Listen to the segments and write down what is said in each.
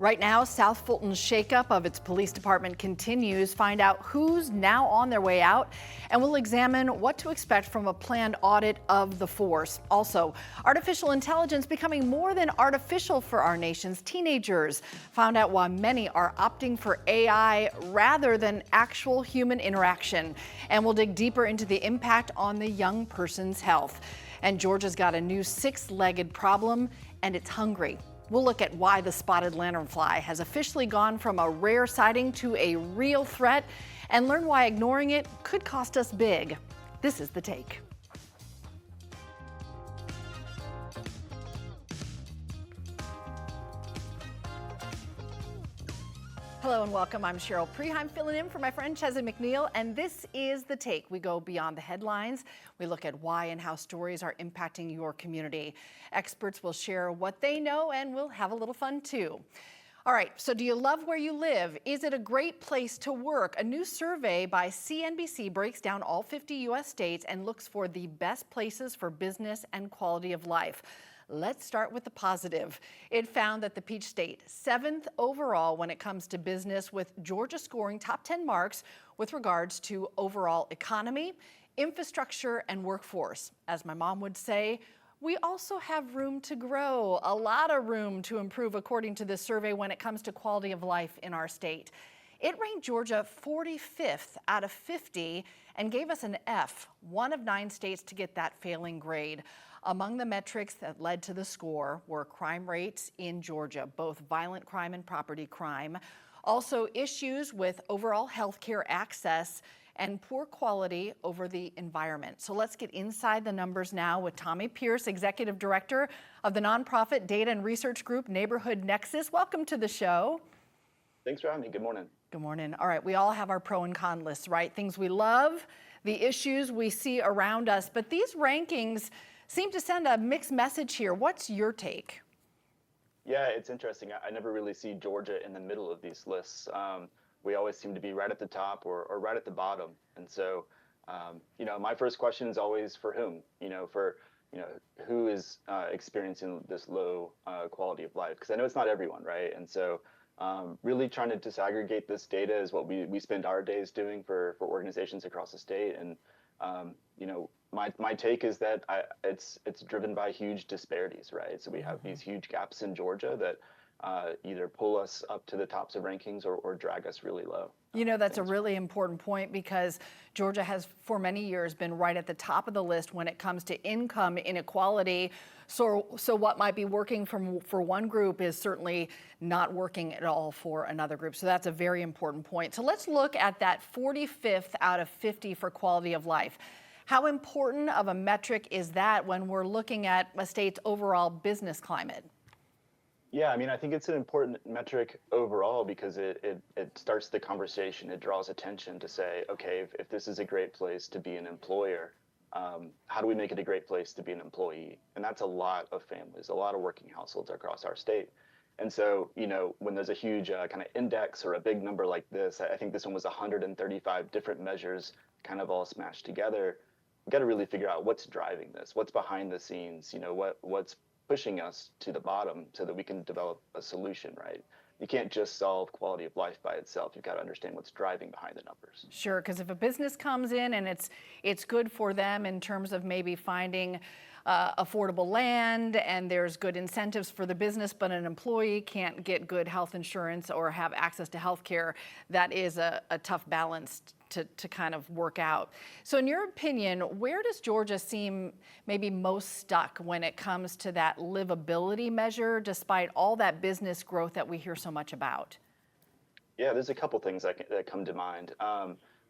Right now, South Fulton's shakeup of its police department continues. Find out who's now on their way out, and we'll examine what to expect from a planned audit of the force. Also, artificial intelligence becoming more than artificial for our nation's teenagers. Found out why many are opting for AI rather than actual human interaction. And we'll dig deeper into the impact on the young person's health. And Georgia's got a new six-legged problem, and it's hungry. We'll look at why the spotted lanternfly has officially gone from a rare sighting to a real threat and learn why ignoring it could cost us big. This is The Take. Hello and welcome. I'm Cheryl Preheim, filling in for my friend Chesed McNeil, and this is The Take. We go beyond the headlines. We look at why and how stories are impacting your community. Experts will share what they know, and we'll have a little fun too. All right, so do you love where you live? Is it a great place to work? A new survey by CNBC breaks down all 50 U.S. states and looks for the best places for business and quality of life. Let's start with the positive. It found that the Peach State, 7th overall when it comes to business, with Georgia scoring top 10 marks with regards to overall economy, infrastructure, and workforce. As my mom would say, we also have room to grow, a lot of room to improve according to this survey when it comes to quality of life in our state. It ranked Georgia 45th out of 50 and gave us an F, one of 9 states to get that failing grade. Among the metrics that led to the score were crime rates in Georgia, both violent crime and property crime, also issues with overall health care access, and poor quality over the environment. So let's get inside the numbers now with Tommy Pierce, Executive Director of the nonprofit data and research group Neighborhood Nexus. Welcome to the show. Thanks for having me. Good morning. Good morning. All right, we all have our pro and con lists, right? Things we love, the issues we see around us, but these rankings seem to send a mixed message here. What's your take? Yeah, it's interesting. I never really see Georgia in the middle of these lists. We always seem to be right at the top or right at the bottom. And so, my first question is always for whom, who is experiencing this low quality of life? Because I know it's not everyone, right? And so really trying to disaggregate this data is what we spend our days doing for organizations across the state. And, my take is that it's driven by huge disparities, right? So we have these huge gaps in Georgia that either pull us up to the tops of rankings or drag us really low. That's a really important point because Georgia has for many years been right at the top of the list when it comes to income inequality. So what might be working for one group is certainly not working at all for another group. So that's a very important point. So let's look at that 45th out of 50 for quality of life. How important of a metric is that when we're looking at a state's overall business climate? Yeah, I think it's an important metric overall because it starts the conversation. It draws attention to say, okay, if this is a great place to be an employer, how do we make it a great place to be an employee? And that's a lot of families, a lot of working households across our state. And so, when there's a huge kind of index or a big number like this, I think this one was 135 different measures kind of all smashed together. We've got to really figure out what's driving this, what's behind the scenes, what's pushing us to the bottom so that we can develop a solution, right? You can't just solve quality of life by itself. You've got to understand what's driving behind the numbers. Sure, because if a business comes in and it's good for them in terms of maybe finding affordable land and there's good incentives for the business, but an employee can't get good health insurance or have access to health care, that is a tough balance to kind of work out. So in your opinion, where does Georgia seem maybe most stuck when it comes to that livability measure, despite all that business growth that we hear so much about? Yeah, there's a couple things that come to mind.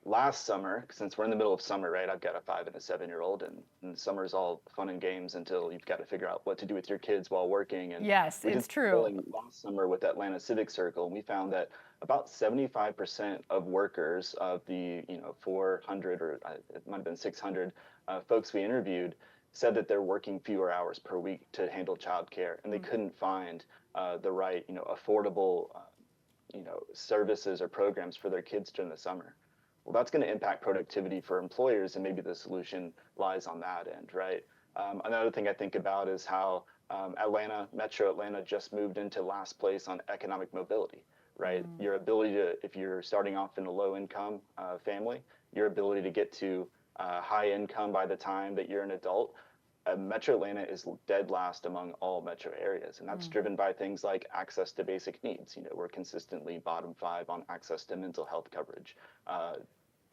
Last summer, since we're in the middle of summer, right, I've got a 5 and a 7-year-old, and summer's all fun and games until you've got to figure out what to do with your kids while working. And yes, it's true. Last summer with Atlanta Civic Circle, and we found that about 75% of workers of the 400 or it might have been 600 folks we interviewed said that they're working fewer hours per week to handle childcare, and they couldn't find the right affordable services or programs for their kids during the summer. Well, that's going to impact productivity for employers, and maybe the solution lies on that end, right? Another thing I think about is how Metro Atlanta just moved into last place on economic mobility, right? Your ability to, if you're starting off in a low income family, your ability to get to high income by the time that you're an adult, Metro Atlanta is dead last among all metro areas. And that's driven by things like access to basic needs. We're consistently bottom 5 on access to mental health coverage,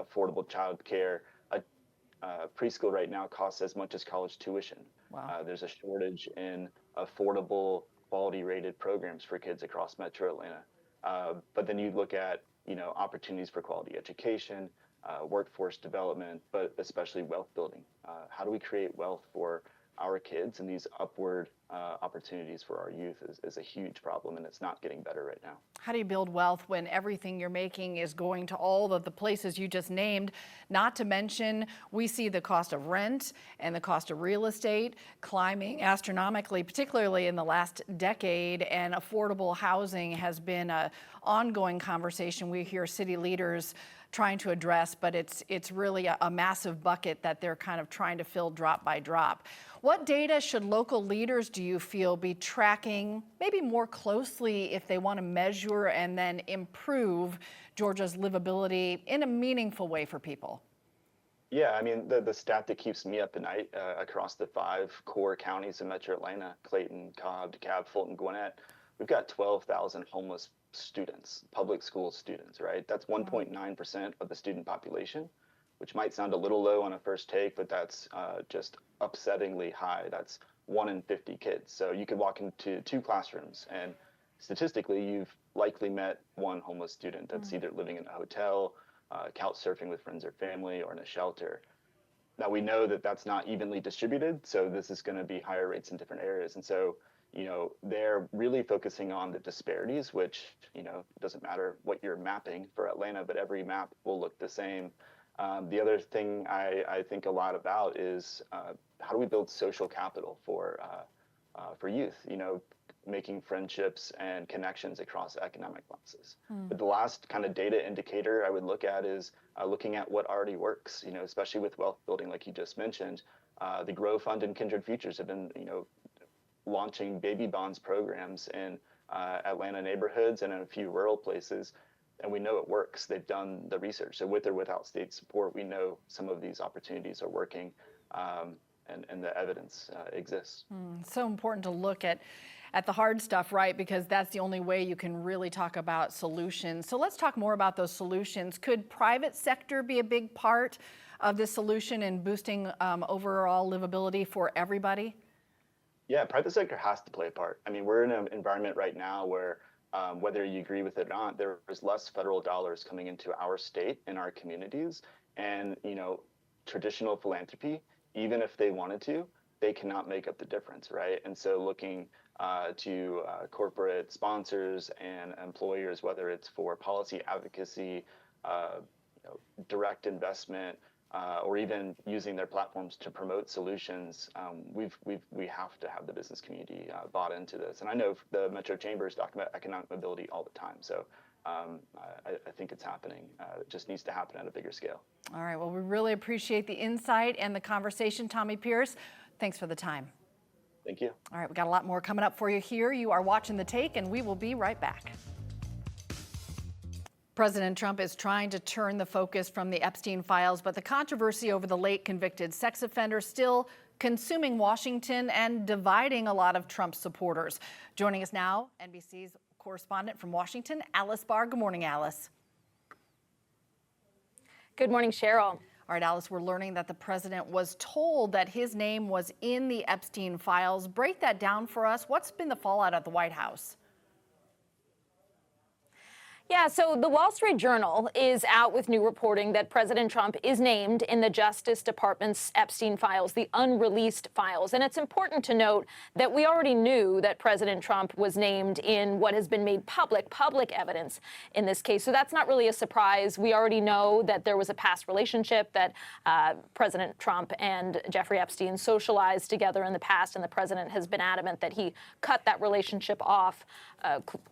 affordable child care. Preschool right now costs as much as college tuition. Wow. There's a shortage in affordable, quality rated programs for kids across Metro Atlanta. But then you look at, opportunities for quality education, workforce development, but especially wealth building. How do we create wealth for our kids? And these upward opportunities for our youth is a huge problem, and it's not getting better right now. How do you build wealth when everything you're making is going to all of the places you just named? Not to mention, we see the cost of rent and the cost of real estate climbing astronomically, particularly in the last decade, and affordable housing has been an ongoing conversation we hear city leaders trying to address, but it's really a massive bucket that they're kind of trying to fill drop by drop. What data should local leaders, do you feel, be tracking maybe more closely if they want to measure and then improve Georgia's livability in a meaningful way for people? Yeah, I mean, the stat that keeps me up at night across the 5 core counties in Metro Atlanta, Clayton, Cobb, DeKalb, Fulton, Gwinnett, we've got 12,000 homeless students, public school students, right? That's 1.9% of the student population, which might sound a little low on a first take, but that's just upsettingly high. That's 1 in 50 kids. So you could walk into 2 classrooms and statistically you've likely met 1 homeless student that's either living in a hotel, couch surfing with friends or family, or in a shelter. Now we know that that's not evenly distributed, so this is going to be higher rates in different areas. And so they're really focusing on the disparities, which, doesn't matter what you're mapping for Atlanta, but every map will look the same. The other thing I think a lot about is how do we build social capital for youth, making friendships and connections across economic classes. But the last kind of data indicator I would look at is looking at what already works, especially with wealth building, like you just mentioned. The Grow Fund and Kindred Futures have been, launching baby bonds programs in Atlanta neighborhoods and in a few rural places, and we know it works. They've done the research. So with or without state support, we know some of these opportunities are working, and the evidence exists. So important to look at the hard stuff, right? Because that's the only way you can really talk about solutions. So let's talk more about those solutions. Could private sector be a big part of this solution in boosting overall livability for everybody? Yeah, private sector has to play a part. I mean, we're in an environment right now where whether you agree with it or not, there is less federal dollars coming into our state and our communities. And, traditional philanthropy, even if they wanted to, they cannot make up the difference, right? And so looking to corporate sponsors and employers, whether it's for policy advocacy, direct investment, or even using their platforms to promote solutions, we have to have the business community bought into this. And I know the Metro Chambers talk about economic mobility all the time. So I think it's happening. It just needs to happen at a bigger scale. All right. Well, we really appreciate the insight and the conversation, Tommy Pierce. Thanks for the time. Thank you. All right. We got a lot more coming up for you here. You are watching The Take, and we will be right back. President Trump is trying to turn the focus from the Epstein files, but the controversy over the late convicted sex offender still consuming Washington and dividing a lot of Trump supporters. Joining us now, NBC's correspondent from Washington, Alice Barr. Good morning, Alice. Good morning, Cheryl. All right, Alice, we're learning that the president was told that his name was in the Epstein files. Break that down for us. What's been the fallout at the White House? Yeah, so the Wall Street Journal is out with new reporting that President Trump is named in the Justice Department's Epstein files, the unreleased files. And it's important to note that we already knew that President Trump was named in what has been made public evidence in this case. So that's not really a surprise. We already know that there was a past relationship, that President Trump and Jeffrey Epstein socialized together in the past, and the president has been adamant that he cut that relationship off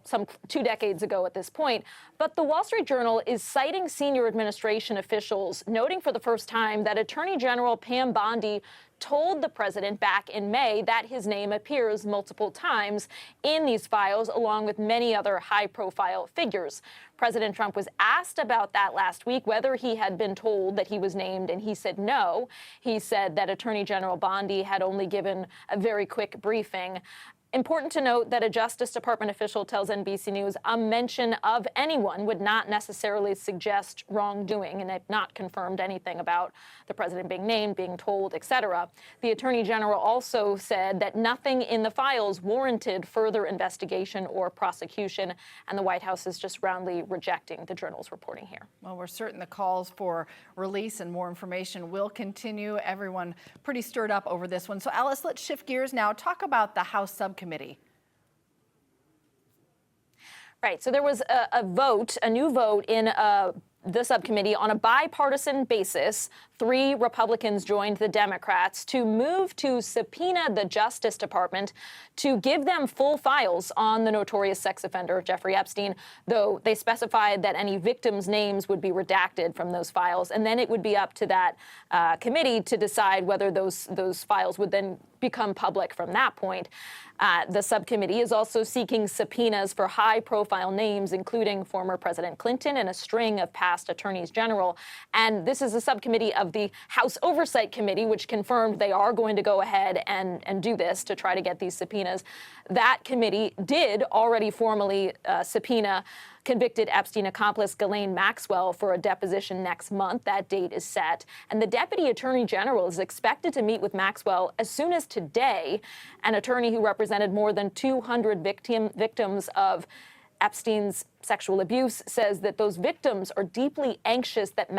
some 2 decades ago at this point. point. But the Wall Street Journal is citing senior administration officials, noting for the first time that Attorney General Pam Bondi told the president back in May that his name appears multiple times in these files, along with many other high-profile figures. President Trump was asked about that last week, whether he had been told that he was named, and he said no. He said that Attorney General Bondi had only given a very quick briefing. Important to note that a Justice Department official tells NBC News a mention of anyone would not necessarily suggest wrongdoing, and they've not confirmed anything about the president being named, being told, etc. The Attorney General also said that nothing in the files warranted further investigation or prosecution, and the White House is just roundly rejecting the Journal's reporting here. Well, we're certain the calls for release and more information will continue. Everyone pretty stirred up over this one. So, Alice, let's shift gears now. Talk about the House subcommittee. Right. So there was a new vote in the subcommittee on a bipartisan basis. 3 Republicans joined the Democrats to move to subpoena the Justice Department to give them full files on the notorious sex offender Jeffrey Epstein, though they specified that any victims' names would be redacted from those files. And then it would be up to that committee to decide whether those files would then become public from that point. The subcommittee is also seeking subpoenas for high-profile names, including former President Clinton and a string of past attorneys general. And this is a subcommittee of the House Oversight Committee, which confirmed they are going to go ahead and do this to try to get these subpoenas. That committee did already formally subpoena convicted Epstein accomplice Ghislaine Maxwell for a deposition next month. That date is set. And the Deputy Attorney General is expected to meet with Maxwell as soon as today. An attorney who represented more than 200 victims of Epstein's sexual abuse says that those victims are deeply anxious that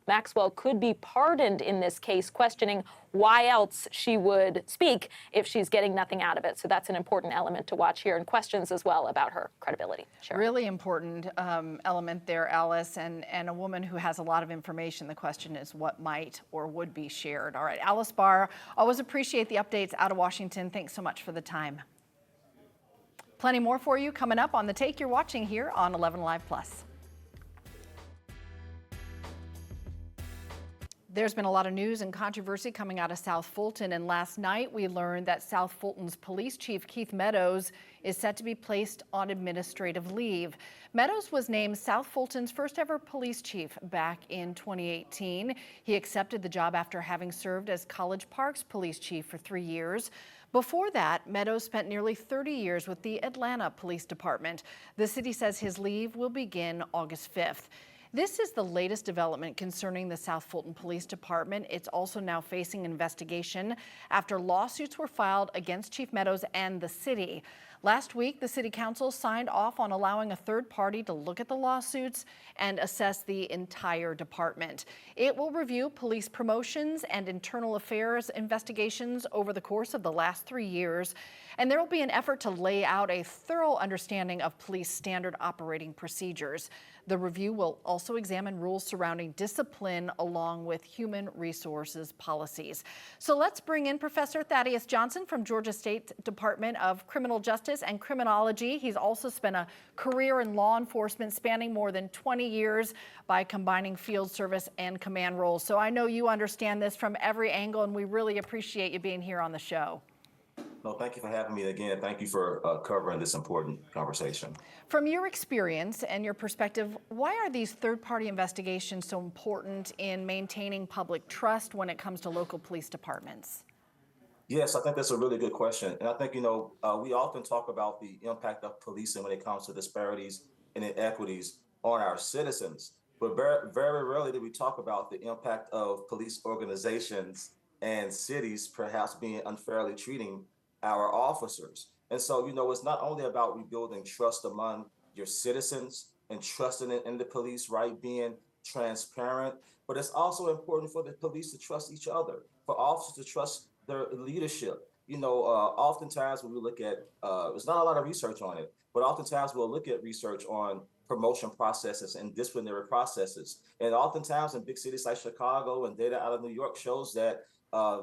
Maxwell could be pardoned in this case, questioning why else she would speak if she's getting nothing out of it. So that's an important element to watch here, and questions as well about her credibility. Cheryl. Really important element there, Alice, and a woman who has a lot of information. The question is what might or would be shared. All right, Alice Barr, always appreciate the updates out of Washington. Thanks so much for the time. Plenty more for you coming up on The Take you're watching here on 11Alive Plus. There's been a lot of news and controversy coming out of South Fulton, and last night we learned that South Fulton's police chief, Keith Meadows, is set to be placed on administrative leave. Meadows was named South Fulton's first ever police chief back in 2018. He accepted the job after having served as College Park's police chief for 3 years. Before that, Meadows spent nearly 30 years with the Atlanta Police Department. The city says his leave will begin August 5th. This is the latest development concerning the South Fulton Police Department. It's also now facing investigation after lawsuits were filed against Chief Meadows and the city. Last week, the City Council signed off on allowing a third party to look at the lawsuits and assess the entire department. It will review police promotions and internal affairs investigations over the course of the last 3 years, and there will be an effort to lay out a thorough understanding of police standard operating procedures. The review will also examine rules surrounding discipline along with human resources policies. So let's bring in Professor Thaddeus Johnson from Georgia State Department of Criminal Justice and Criminology. He's also spent a career in law enforcement spanning more than 20 years by combining field service and command roles. So I know you understand this from every angle, and we really appreciate you being here on the show. No, thank you for having me again. Thank you for covering this important conversation. From your experience and your perspective, why are these third-party investigations so important in maintaining public trust when it comes to local police departments? Yes, I think that's a really good question. And I think, we often talk about the impact of policing when it comes to disparities and inequities on our citizens. But very, very rarely do we talk about the impact of police organizations and cities perhaps being unfairly treating our officers. And so, it's not only about rebuilding trust among your citizens and trusting in the police, right, being transparent, but it's also important for the police to trust each other, for officers to trust their leadership. Oftentimes when we look at, there's not a lot of research on it, but oftentimes we'll look at research on promotion processes and disciplinary processes. And oftentimes in big cities like Chicago, and data out of New York shows that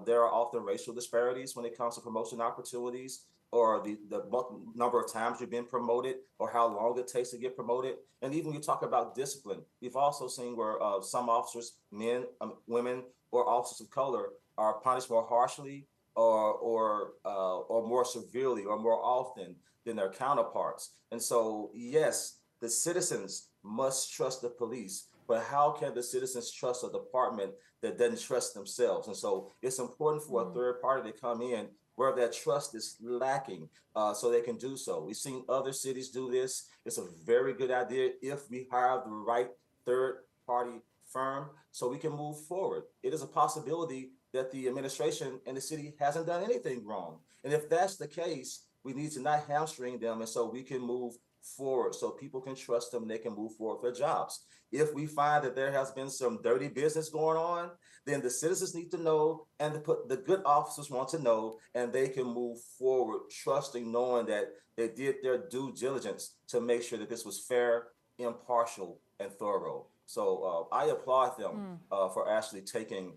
there are often racial disparities when it comes to promotion opportunities, or the number of times you've been promoted or how long it takes to get promoted. And even when you talk about discipline, we've also seen where some officers, men, women, or officers of color are punished more harshly or more severely or more often than their counterparts. And so, yes, the citizens must trust the police, but how can the citizens trust a department that doesn't trust themselves? And so it's important for a third party to come in where that trust is lacking, so they can do so. We've seen other cities do this. It's a very good idea if we hire the right third party firm so we can move forward. It is a possibility that the administration and the city hasn't done anything wrong. And if that's the case, we need to not hamstring them, and so we can move forward so people can trust them and they can move forward with their jobs. If we find that there has been some dirty business going on, then the citizens need to know, and the good officers want to know, and they can move forward trusting, knowing that they did their due diligence to make sure that this was fair, impartial, and thorough. So I applaud them for actually taking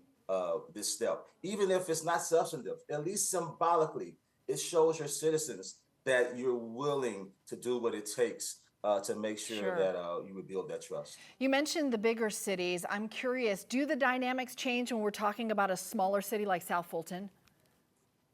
this step. Even if it's not substantive, at least symbolically, it shows your citizens that you're willing to do what it takes to make sure that you would build that trust. You mentioned the bigger cities. I'm curious, do the dynamics change when we're talking about a smaller city like South Fulton?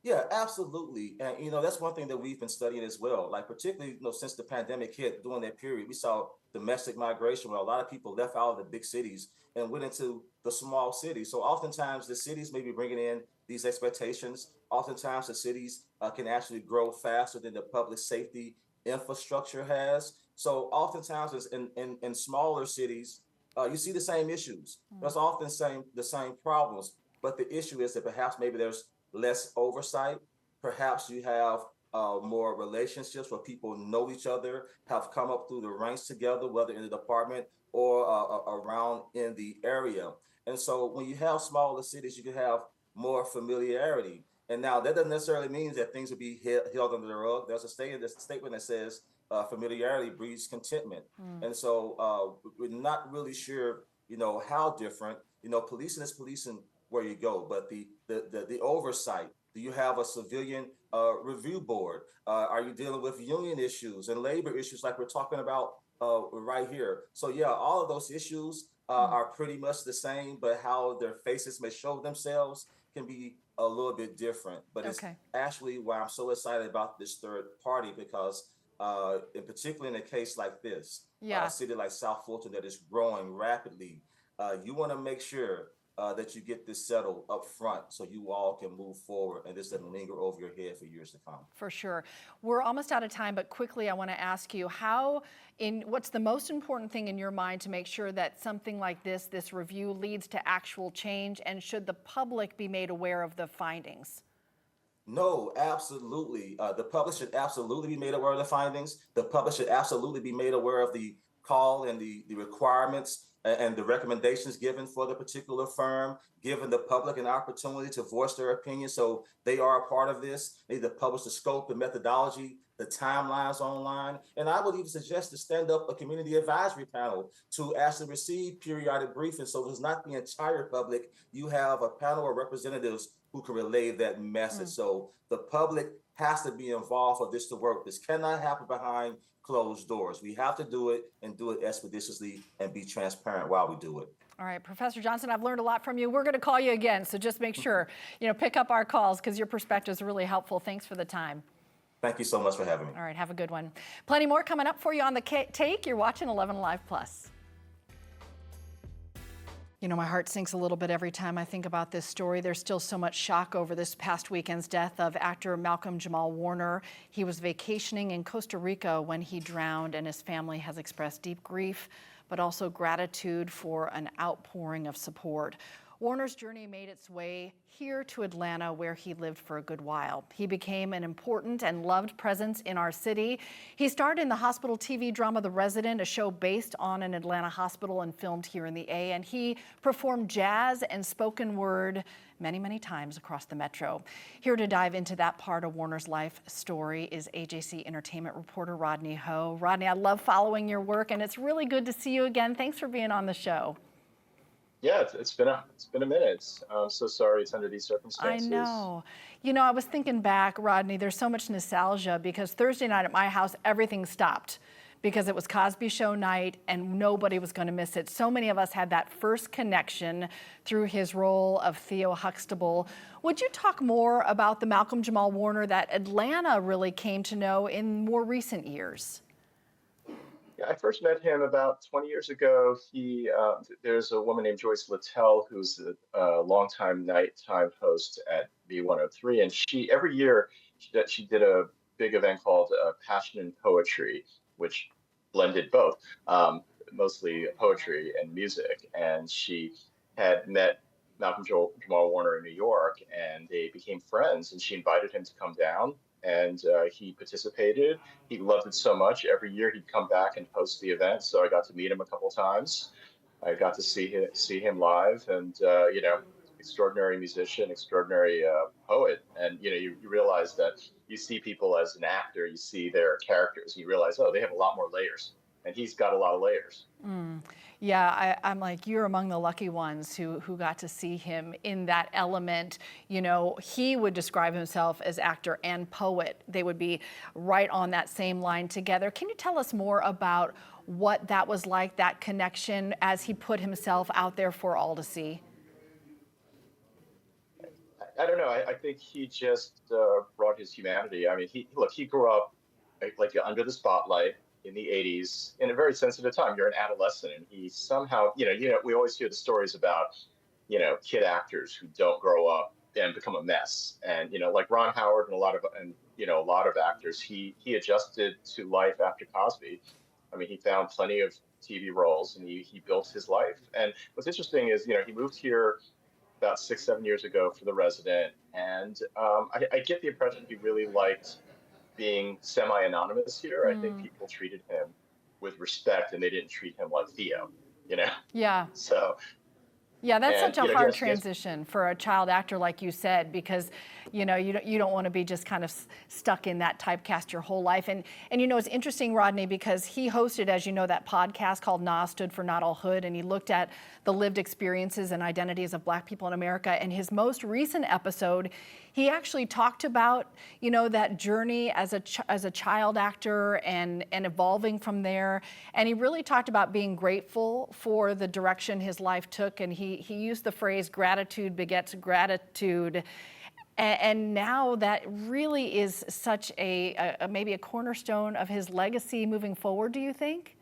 Yeah, absolutely. And, that's one thing that we've been studying as well. Like, particularly, since the pandemic hit during that period, we saw domestic migration where a lot of people left out of the big cities and went into the small cities. So oftentimes the cities may be bringing in these expectations. Oftentimes the cities can actually grow faster than the public safety infrastructure has. So oftentimes in smaller cities, you see the same issues. There's often the same problems. But the issue is that perhaps maybe there's less oversight. Perhaps you have more relationships where people know each other, have come up through the ranks together, whether in the department or around in the area. And so when you have smaller cities, you can have more familiarity. And now that doesn't necessarily mean that things will be held under the rug. There's a statement that says familiarity breeds contentment. And so we're not really sure, how different, policing is policing where you go, but the oversight. Do you have a civilian review board? Are you dealing with union issues and labor issues like we're talking about right here? So yeah, all of those issues are pretty much the same, but how their faces may show themselves can be a little bit different. But it's actually why I'm so excited about this third party, because in particular in a case like this, a city like South Fulton that is growing rapidly, you want to make sure that you get this settled up front so you all can move forward and this doesn't linger over your head for years to come. For sure. We're almost out of time, but quickly I want to ask you what's the most important thing in your mind to make sure that something like this review leads to actual change, and should the public be made aware of the findings? No, absolutely. The public should absolutely be made aware of the findings. The public should absolutely be made aware of the call and the requirements and the recommendations given for the particular firm, giving the public an opportunity to voice their opinion so they are a part of this. They need to publish the scope, the methodology, the timelines online. And I would even suggest to stand up a community advisory panel to actually receive periodic briefings. So it's not the entire public. You have a panel of representatives who can relay that message. So the public has to be involved for this to work. This cannot happen behind closed doors. We have to do it and do it expeditiously and be transparent while we do it. All right, Professor Johnson, I've learned a lot from you. We're going to call you again, so just make sure, pick up our calls because your perspective is really helpful. Thanks for the time. Thank you so much for having me. All right, have a good one. Plenty more coming up for you on The Take. You're watching 11Alive Plus. My heart sinks a little bit every time I think about this story. There's still so much shock over this past weekend's death of actor Malcolm-Jamal Warner. He was vacationing in Costa Rica when he drowned, and his family has expressed deep grief, but also gratitude for an outpouring of support. Warner's journey made its way here to Atlanta, where he lived for a good while. He became an important and loved presence in our city. He starred in the hospital TV drama The Resident, a show based on an Atlanta hospital and filmed here in the A. And he performed jazz and spoken word many, many times across the metro. Here to dive into that part of Warner's life story is AJC Entertainment reporter Rodney Ho. Rodney, I love following your work, and it's really good to see you again. Thanks for being on the show. Yeah, it's been a minute. I'm so sorry it's under these I circumstances. know. You know, I was thinking back, Rodney, there's so much nostalgia because Thursday night at my house, everything stopped because it was Cosby Show night and nobody was going to miss it. So many of us had that first connection through his role of Theo Huxtable. Would you talk more about the Malcolm-Jamal Warner that Atlanta really came to know in more recent years? Yeah, I first met him about 20 years ago. There's a woman named Joyce Littell who's a longtime nighttime host at B103, and she every year she did a big event called Passion and Poetry, which blended both, mostly poetry and music. And she had met Jamal Warner in New York, and they became friends. And she invited him to come down, and he participated. He loved it so much. Every year he'd come back and host the event. So I got to meet him a couple times. I got to see him live, and extraordinary musician, extraordinary poet. And you realize that you see people as an actor, you see their characters, and you realize, oh, they have a lot more layers, and he's got a lot of layers. Yeah, I'm like, you're among the lucky ones who got to see him in that element. You know, he would describe himself as actor and poet. They would be right on that same line together. Can you tell us more about what that was like, that connection, as he put himself out there for all to see? I don't know. I think he just brought his humanity. I mean, he grew up like under the spotlight in the 80s in a very sensitive time. You're an adolescent, and he somehow, we always hear the stories about, kid actors who don't grow up and become a mess. And, like Ron Howard and a lot of actors, he adjusted to life after Cosby. I mean, he found plenty of TV roles, and he built his life. And what's interesting is, he moved here about 6-7 years ago for The Resident, and I get the impression he really liked being semi-anonymous here. I think people treated him with respect, and they didn't treat him like Theo, Yeah. So Yeah, that's and, such a hard transition for a child actor, like you said, because you don't want to be just kind of stuck in that typecast your whole life. And it's interesting, Rodney, because he hosted, as you know, that podcast called NA stood for Not All Hood, and he looked at the lived experiences and identities of Black people in America. And his most recent episode, he actually talked about that journey as a child actor and evolving from there. And he really talked about being grateful for the direction his life took. And he used the phrase gratitude begets gratitude. And now that really is such maybe a cornerstone of his legacy moving forward, do you think?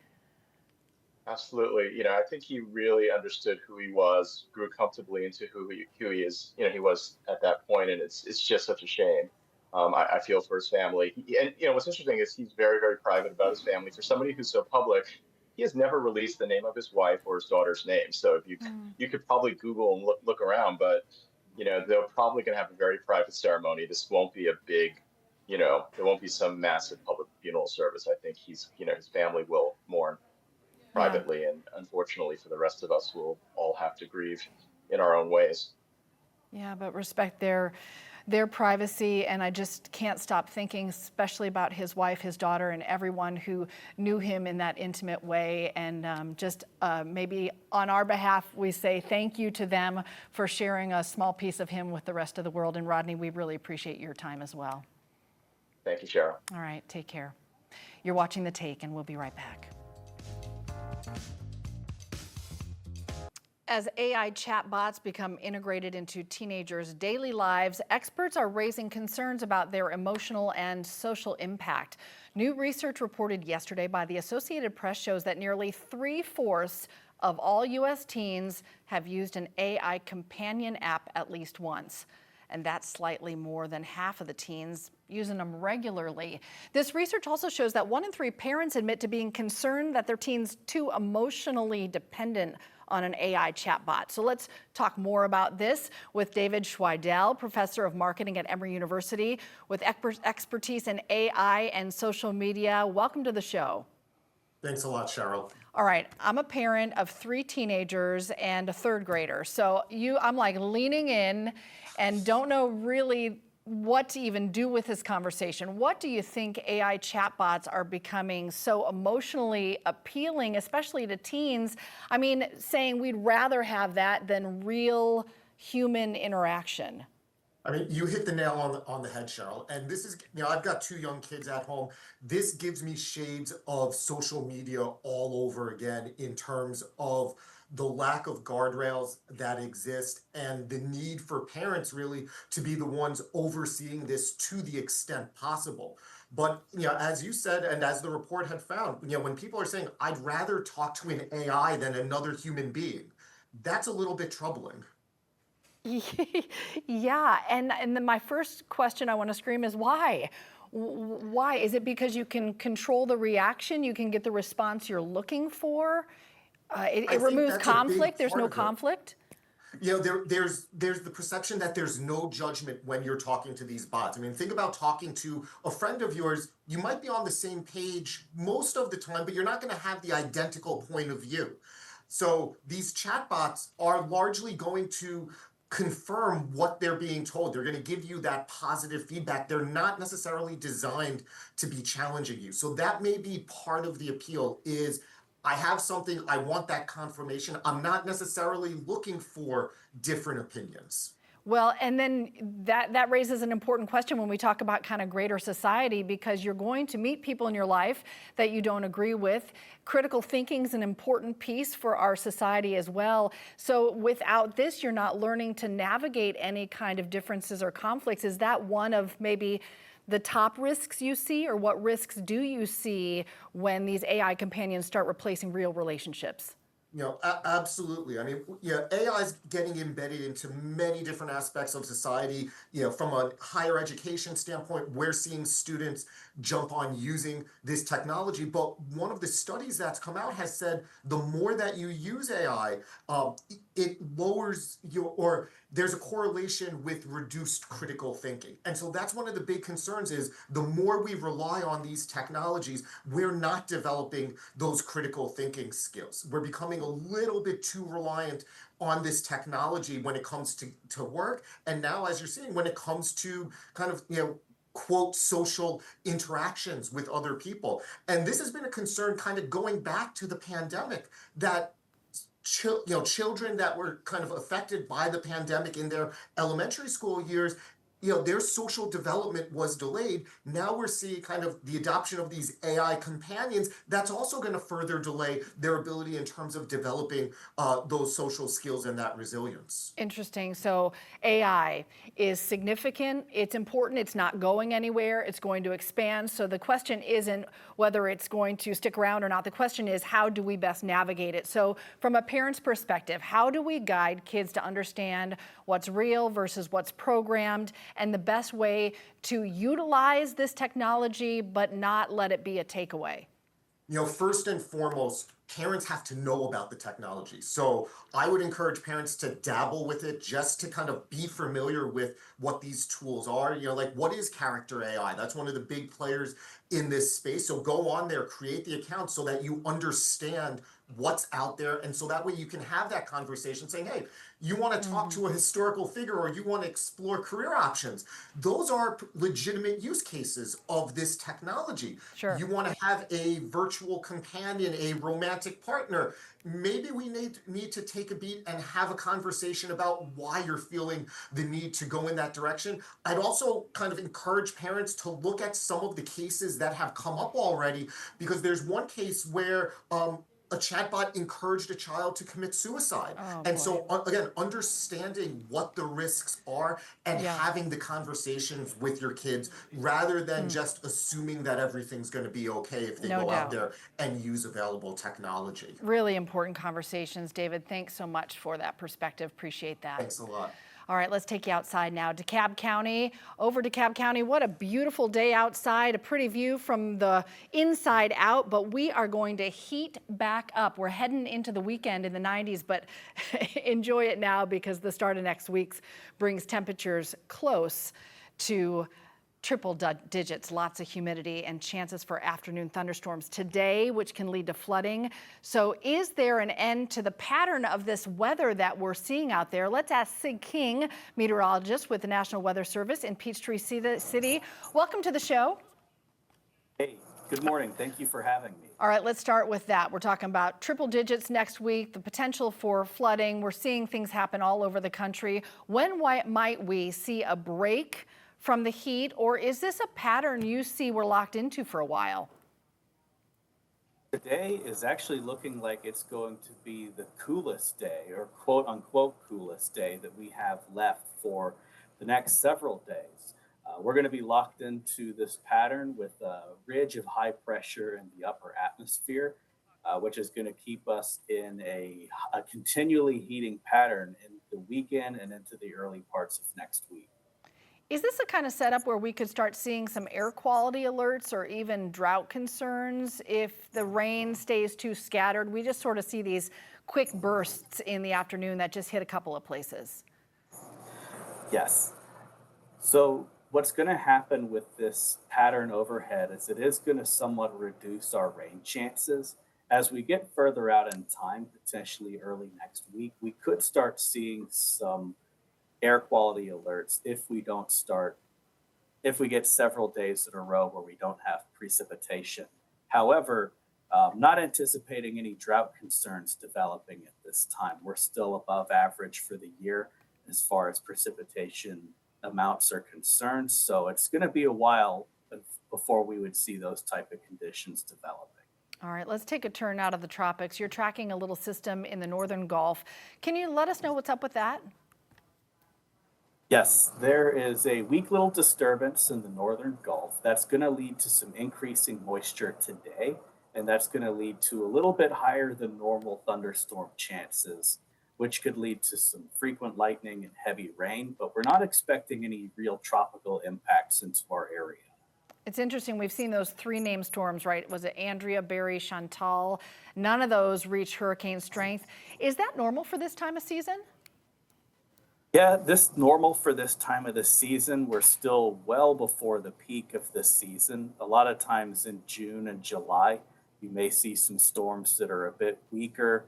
absolutely. I think he really understood who he was, grew comfortably into who he is. He was at that point, and it's just such a shame. I feel for his family. And what's interesting is he's very, very private about his family. For somebody who's so public, he has never released the name of his wife or his daughter's name. So if you could probably Google and look around, but they're probably going to have a very private ceremony. This won't be a big, there won't be some massive public funeral service. I think his family will mourn privately, and unfortunately for the rest of us, we'll all have to grieve in our own ways. Yeah, but respect their privacy, and I just can't stop thinking, especially about his wife, his daughter, and everyone who knew him in that intimate way. And maybe on our behalf, we say thank you to them for sharing a small piece of him with the rest of the world. And Rodney, we really appreciate your time as well. Thank you, Cheryl. All right, take care. You're watching The Take, and we'll be right back. As AI chatbots become integrated into teenagers' daily lives, experts are raising concerns about their emotional and social impact. New research reported yesterday by the Associated Press shows that nearly 3/4 of all U.S. teens have used an AI companion app at least once. And that's slightly more than half of the teens using them regularly. This research also shows that 1 in 3 parents admit to being concerned that their teens too emotionally dependent on an AI chatbot. So let's talk more about this with David Schweidel, professor of marketing at Emory University with expertise in AI and social media. Welcome to the show. Thanks a lot, Cheryl. All right, I'm a parent of 3 teenagers and a 3rd grader. So I'm like leaning in and don't know really what to even do with this conversation. What do you think AI chatbots are becoming so emotionally appealing, especially to teens? I mean, saying we'd rather have that than real human interaction. I mean, you hit the nail on the head, Cheryl. And this is, I've got 2 young kids at home. This gives me shades of social media all over again in terms of the lack of guardrails that exist and the need for parents really to be the ones overseeing this to the extent possible. But, as you said, and as the report had found, when people are saying, I'd rather talk to an AI than another human being, that's a little bit troubling. Yeah, and then my first question I want to scream is why? Why? Is it because you can control the reaction? You can get the response you're looking for? It removes conflict. There's no conflict. There's the perception that there's no judgment when you're talking to these bots. I mean, think about talking to a friend of yours. You might be on the same page most of the time, but you're not going to have the identical point of view. So these chatbots are largely going to confirm what they're being told. They're going to give you that positive feedback. They're not necessarily designed to be challenging you. So that may be part of the appeal is I have something, I want that confirmation. I'm not necessarily looking for different opinions. Well, and then that raises an important question when we talk about kind of greater society, because you're going to meet people in your life that you don't agree with. Critical thinking is an important piece for our society as well. So without this, you're not learning to navigate any kind of differences or conflicts. Is that one of maybe the top risks you see, or what risks do you see when these AI companions start replacing real relationships? Absolutely. I mean, AI is getting embedded into many different aspects of society. From a higher education standpoint, we're seeing students jump on using this technology. But one of the studies that's come out has said the more that you use AI, it lowers or there's a correlation with reduced critical thinking. And so that's one of the big concerns is the more we rely on these technologies, we're not developing those critical thinking skills. We're becoming a little bit too reliant on this technology when it comes to work. And now, as you're seeing, when it comes to kind of, quote, social interactions with other people. And this has been a concern kind of going back to the pandemic that children that were kind of affected by the pandemic in their elementary school years, their social development was delayed. Now we're seeing kind of the adoption of these AI companions. That's also going to further delay their ability in terms of developing those social skills and that resilience. Interesting. So AI is significant. It's important. It's not going anywhere. It's going to expand. So the question isn't whether it's going to stick around or not. The question is, how do we best navigate it? So from a parent's perspective, how do we guide kids to understand what's real versus what's programmed, and the best way to utilize this technology but not let it be a takeaway? First and foremost, parents have to know about the technology. So I would encourage parents to dabble with it just to kind of be familiar with what these tools are. Like, what is character AI? That's one of the big players in this space. So go on there, create the account so that you understand what's out there. And so that way you can have that conversation saying, hey, you want to talk to a historical figure or you want to explore career options. Those are legitimate use cases of this technology. Sure. You want to have a virtual companion, a romantic partner. Maybe we need to take a beat and have a conversation about why you're feeling the need to go in that direction. I'd also kind of encourage parents to look at some of the cases that have come up already, because there's one case where a chatbot encouraged a child to commit suicide. And so, again, understanding what the risks are and having the conversations with your kids rather than just assuming that everything's going to be okay if they go out there and use available technology. Really important conversations, David. Thanks so much for that perspective. Appreciate that. Thanks a lot. All right, let's take you outside now. DeKalb County, over DeKalb County. What a beautiful day outside, a pretty view from the inside out, but we are going to heat back up. We're heading into the weekend in the 90s, but enjoy it now because the start of next week brings temperatures close to triple digits, lots of humidity and chances for afternoon thunderstorms today, which can lead to flooding. So is there an end to the pattern of this weather that we're seeing out there? Let's ask Sid King, meteorologist with the National Weather Service in Peachtree City. Welcome to the show. Hey, good morning. Thank you for having me. All right, let's start with that. We're talking about triple digits next week, the potential for flooding. We're seeing things happen all over the country. When might we see a break from the heat, or is this a pattern you see we're locked into for a while? Today is actually looking like it's going to be the coolest day, or quote unquote coolest day, that we have left for the next several days. We're going to be locked into this pattern with a ridge of high pressure in the upper atmosphere, which is going to keep us in a continually heating pattern in the weekend and into the early parts of next week. Is this a kind of setup where we could start seeing some air quality alerts or even drought concerns if the rain stays too scattered? We just sort of see these quick bursts in the afternoon that just hit a couple of places. Yes. So what's going to happen with this pattern overhead is it is going to somewhat reduce our rain chances. As we get further out in time, potentially early next week, we could start seeing some air quality alerts if we get several days in a row where we don't have precipitation. However, not anticipating any drought concerns developing at this time. We're still above average for the year as far as precipitation amounts are concerned. So it's going to be a while before we would see those type of conditions developing. All right, let's take a turn out of the tropics. You're tracking a little system in the northern Gulf. Can you let us know what's up with that? Yes, there is a weak little disturbance in the northern Gulf that's going to lead to some increasing moisture today, and that's going to lead to a little bit higher than normal thunderstorm chances, which could lead to some frequent lightning and heavy rain, but we're not expecting any real tropical impacts into our area. It's interesting, we've seen those three named storms, right? Was it Andrea, Barry, Chantal? None of those reached hurricane strength. Is that normal for this time of season? Yeah, this normal for this time of the season. We're still well before the peak of the season. A lot of times in June and July, you may see some storms that are a bit weaker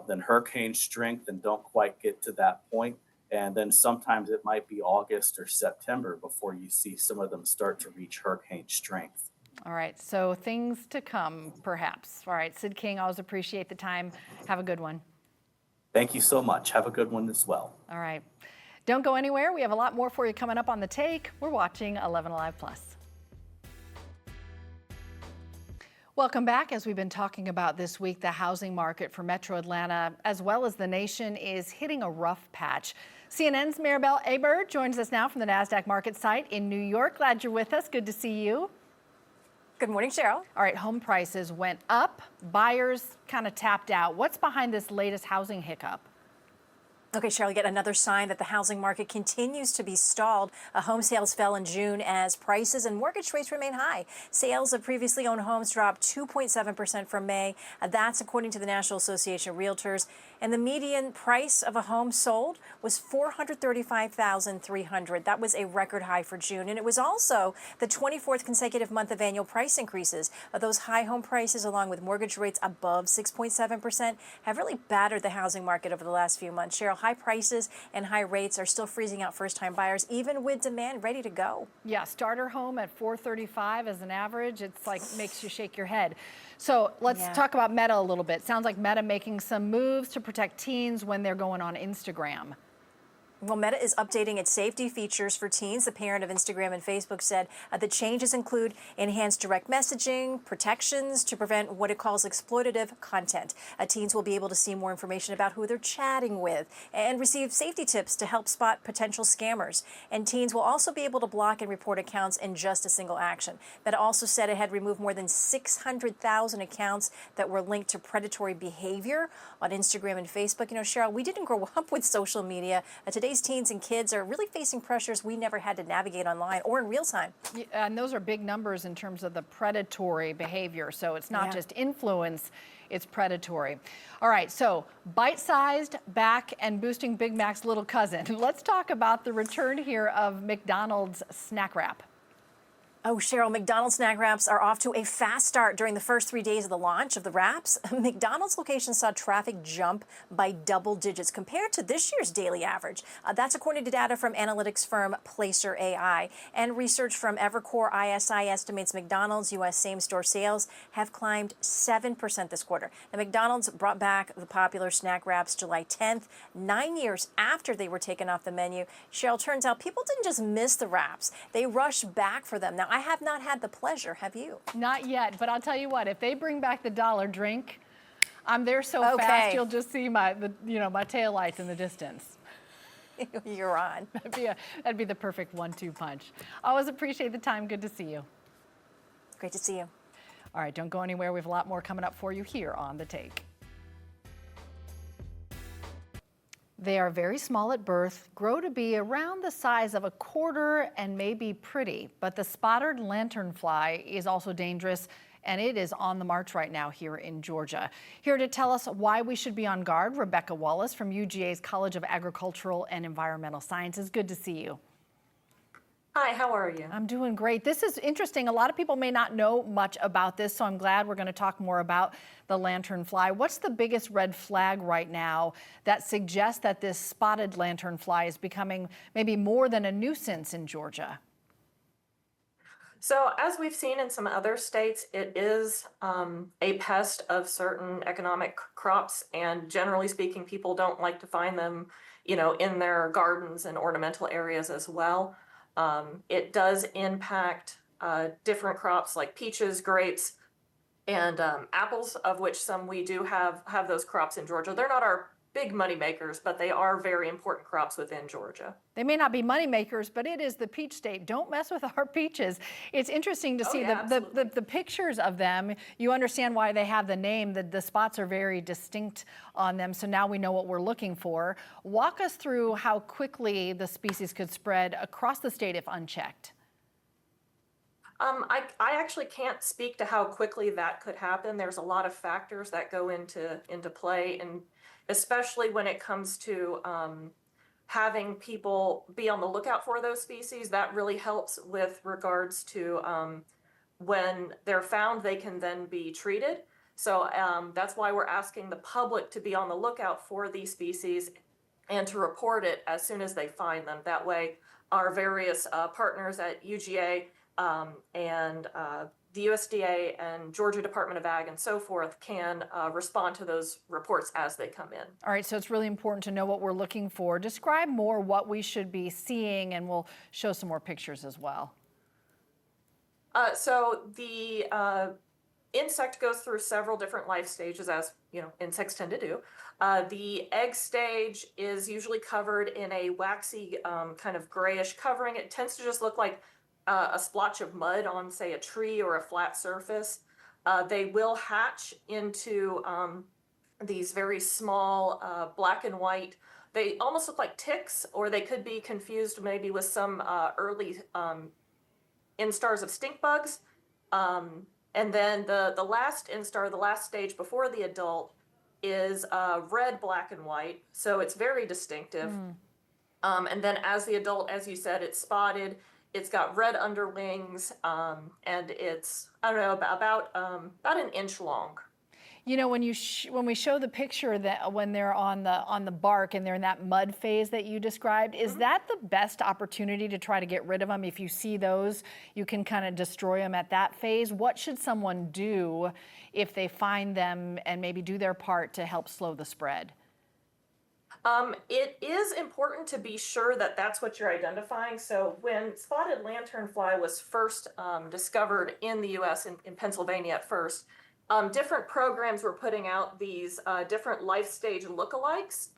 than hurricane strength and don't quite get to that point. And then sometimes it might be August or September before you see some of them start to reach hurricane strength. All right, so things to come, perhaps. All right, Sid King, always appreciate the time. Have a good one. Thank you so much. Have a good one as well. All right. Don't go anywhere. We have a lot more for you coming up on The Take. We're watching 11Alive Plus. Welcome back. As we've been talking about this week, the housing market for Metro Atlanta, as well as the nation, is hitting a rough patch. CNN's Maribel Aber joins us now from the NASDAQ market site in New York. Glad you're with us. Good to see you. Good morning, Cheryl. All right, home prices went up. Buyers kind of tapped out. What's behind this latest housing hiccup? Okay, Cheryl, yet another sign that the housing market continues to be stalled. Home sales fell in June as prices and mortgage rates remain high. Sales of previously owned homes dropped 2.7% from May. That's according to the National Association of Realtors. And the median price of a home sold was $435,300. That was a record high for June. And it was also the 24th consecutive month of annual price increases. Those high home prices, along with mortgage rates above 6.7%, have really battered the housing market over the last few months. Cheryl, high prices and high rates are still freezing out first-time buyers, even with demand ready to go. Yeah, starter home at $435 as an average. It's like makes you shake your head. So let's talk about Meta a little bit. Sounds like Meta making some moves to protect teens when they're going on Instagram. Well, Meta is updating its safety features for teens. The parent of Instagram and Facebook said the changes include enhanced direct messaging, protections to prevent what it calls exploitative content. Teens will be able to see more information about who they're chatting with and receive safety tips to help spot potential scammers. And teens will also be able to block and report accounts in just a single action. Meta also said it had removed more than 600,000 accounts that were linked to predatory behavior on Instagram and Facebook. You know, Cheryl, we didn't grow up with social media. Today's teens and kids are really facing pressures we never had to navigate online or in real time. Yeah, and those are big numbers in terms of the predatory behavior. So it's not just influence, it's predatory. All right, so bite-sized, back, and boosting Big Mac's little cousin. Let's talk about the return here of McDonald's snack wrap. Oh, Cheryl, McDonald's snack wraps are off to a fast start during the first 3 days of the launch of the wraps. McDonald's locations saw traffic jump by double digits compared to this year's daily average. That's according to data from analytics firm Placer AI. And research from Evercore ISI estimates McDonald's U.S. same-store sales have climbed 7% this quarter. Now, McDonald's brought back the popular snack wraps July 10th, 9 years after they were taken off the menu. Cheryl, turns out people didn't just miss the wraps. They rushed back for them. Now, I have not had the pleasure. Have you? Not yet, but I'll tell you what, if they bring back the dollar drink, I'm there so fast you'll just see my taillights in the distance. You're on. That'd be the perfect 1-2 punch. Always appreciate the time. Good to see you. Great to see you. All right, don't go anywhere. We have a lot more coming up for you here on The Take. They are very small at birth, grow to be around the size of a quarter, and may be pretty. But the spotted lanternfly is also dangerous, and it is on the march right now here in Georgia. Here to tell us why we should be on guard, Rebecca Wallace from UGA's College of Agricultural and Environmental Sciences. Good to see you. Hi, how are you? I'm doing great. This is interesting. A lot of people may not know much about this, so I'm glad we're going to talk more about the lanternfly. What's the biggest red flag right now that suggests that this spotted lanternfly is becoming maybe more than a nuisance in Georgia? So as we've seen in some other states, it is a pest of certain economic crops, and generally speaking, people don't like to find them, in their gardens and ornamental areas as well. It does impact different crops like peaches, grapes, and apples, of which some we do have those crops in Georgia. They're not our big money makers, but they are very important crops within Georgia. They may not be money makers, but it is the peach state. Don't mess with our peaches. It's interesting to see the pictures of them. You understand why they have the name. The spots are very distinct on them, so now we know what we're looking for. Walk us through how quickly the species could spread across the state if unchecked. I actually can't speak to how quickly that could happen. There's a lot of factors that go into play, and especially when it comes to having people be on the lookout for those species. That really helps with regards to when they're found, they can then be treated. So that's why we're asking the public to be on the lookout for these species and to report it as soon as they find them. That way, our various partners at UGA and the USDA and Georgia Department of Ag and so forth can respond to those reports as they come in. All right, so it's really important to know what we're looking for. Describe more what we should be seeing, and we'll show some more pictures as well. So the insect goes through several different life stages, as insects tend to do. The egg stage is usually covered in a waxy kind of grayish covering. It tends to just look like a splotch of mud on, say, a tree or a flat surface. They will hatch into these very small black and white. They almost look like ticks, or they could be confused maybe with some early instars of stink bugs. And then the last instar, the last stage before the adult, is red, black, and white. So it's very distinctive. And then as the adult, as you said, it's spotted. It's got red underwings, and it's, I don't know, about an inch long. When we show the picture that when they're on the bark and they're in that mud phase that you described, is that the best opportunity to try to get rid of them? If you see those, you can kind of destroy them at that phase. What should someone do if they find them and maybe do their part to help slow the spread? It is important to be sure that that's what you're identifying. So when spotted lanternfly was first discovered in the U.S., in Pennsylvania at first, different programs were putting out these different life stage lookalikes,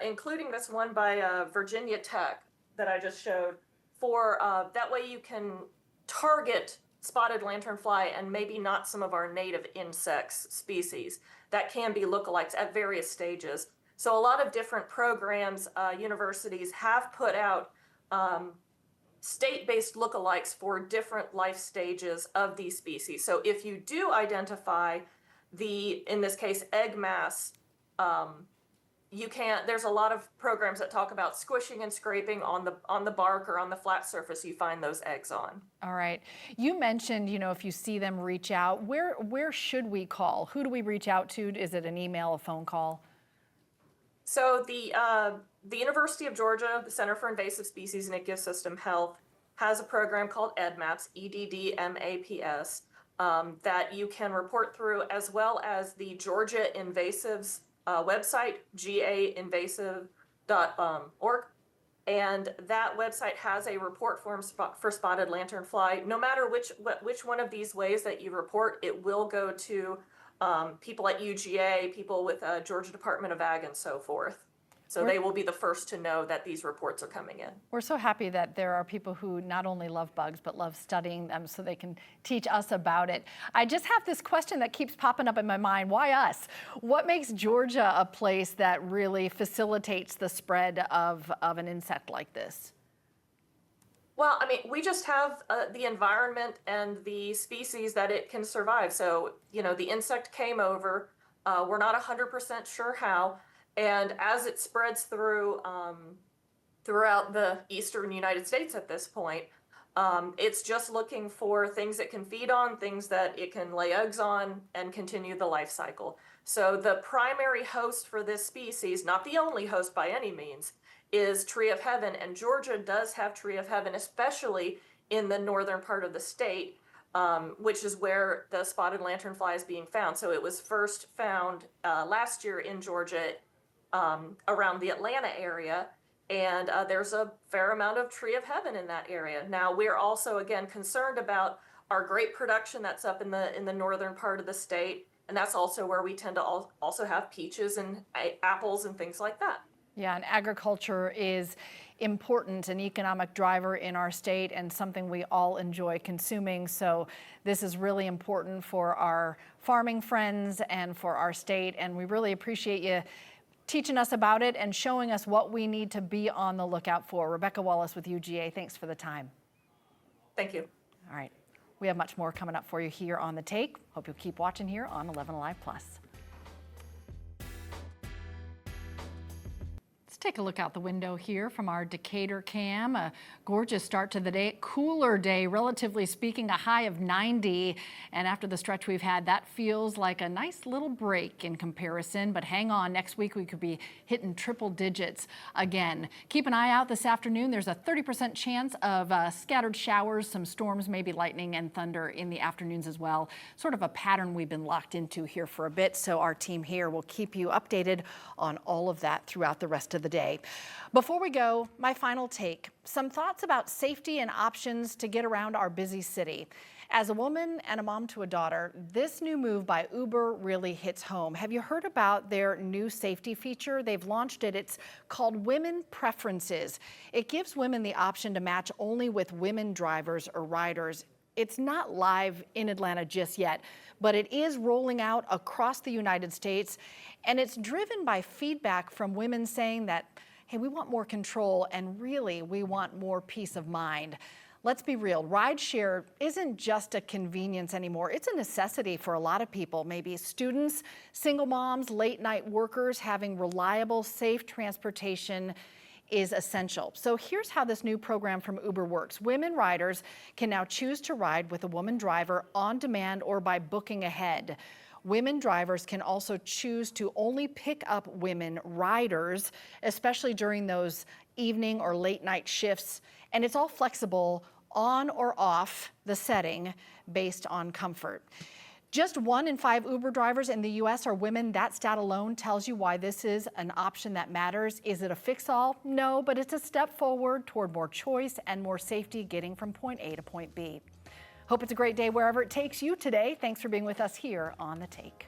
including this one by Virginia Tech that I just showed. For that way you can target spotted lanternfly and maybe not some of our native insects species that can be lookalikes at various stages. So a lot of different programs, universities have put out state-based lookalikes for different life stages of these species. So if you do identify in this case, egg mass there's a lot of programs that talk about squishing and scraping on the bark or on the flat surface you find those eggs on. All right. You mentioned, if you see them, reach out. Where should we call? Who do we reach out to? Is it an email, a phone call? So the University of Georgia, the Center for Invasive Species and Ecosystem Health, has a program called EDDMAPS, EDDMAPS, that you can report through, as well as the Georgia Invasives website, gainvasive.org. And that website has a report form for spotted lanternfly. No matter which one of these ways that you report, it will go to people at UGA, people with Georgia Department of Ag, and so forth. So they will be the first to know that these reports are coming in. We're so happy that there are people who not only love bugs, but love studying them so they can teach us about it. I just have this question that keeps popping up in my mind. Why us? What makes Georgia a place that really facilitates the spread of an insect like this? Well, I mean, we just have the environment and the species that it can survive. So, the insect came over. We're not 100% sure how. And as it spreads throughout the eastern United States at this point, it's just looking for things it can feed on, things that it can lay eggs on, and continue the life cycle. So the primary host for this species, not the only host by any means, is tree of heaven. And Georgia does have tree of heaven, especially in the northern part of the state, which is where the spotted lanternfly is being found. So it was first found last year in Georgia, around the Atlanta area, and there's a fair amount of tree of heaven in that area. Now, we're also, again, concerned about our grape production that's up in the northern part of the state, and that's also where we tend to also have peaches and apples and things like that. Yeah, and agriculture is important, an economic driver in our state, and something we all enjoy consuming. So this is really important for our farming friends and for our state, and we really appreciate you teaching us about it and showing us what we need to be on the lookout for. Rebecca Wallace with UGA, thanks for the time. Thank you. All right, we have much more coming up for you here on The Take. Hope you'll keep watching here on 11Alive Plus. Let's take a look out the window here from our Decatur cam. A gorgeous start to the day, cooler day, relatively speaking, a high of 90. And after the stretch we've had, that feels like a nice little break in comparison. But hang on, next week we could be hitting triple digits again. Keep an eye out this afternoon. There's a 30% chance of scattered showers, some storms, maybe lightning and thunder in the afternoons as well. Sort of a pattern we've been locked into here for a bit. So our team here will keep you updated on all of that throughout the rest of the day. Before we go, my final take, some thoughts about safety and options to get around our busy city. As a woman and a mom to a daughter, this new move by Uber really hits home. Have you heard about their new safety feature? They've launched it. It's called Women Preferences. It gives women the option to match only with women drivers or riders. It's not live in Atlanta just yet, but it is rolling out across the United States, and it's driven by feedback from women saying that, hey, we want more control, and really, we want more peace of mind. Let's be real, rideshare isn't just a convenience anymore. It's a necessity for a lot of people, maybe students, single moms, late night workers. Having reliable, safe transportation is essential. So here's how this new program from Uber works. Women riders can now choose to ride with a woman driver on demand or by booking ahead. Women drivers can also choose to only pick up women riders, especially during those evening or late night shifts. And it's all flexible on or off the setting based on comfort. Just 1 in 5 Uber drivers in the U.S. are women. That stat alone tells you why this is an option that matters. Is it a fix-all? No, but it's a step forward toward more choice and more safety getting from point A to point B. Hope it's a great day wherever it takes you today. Thanks for being with us here on The Take.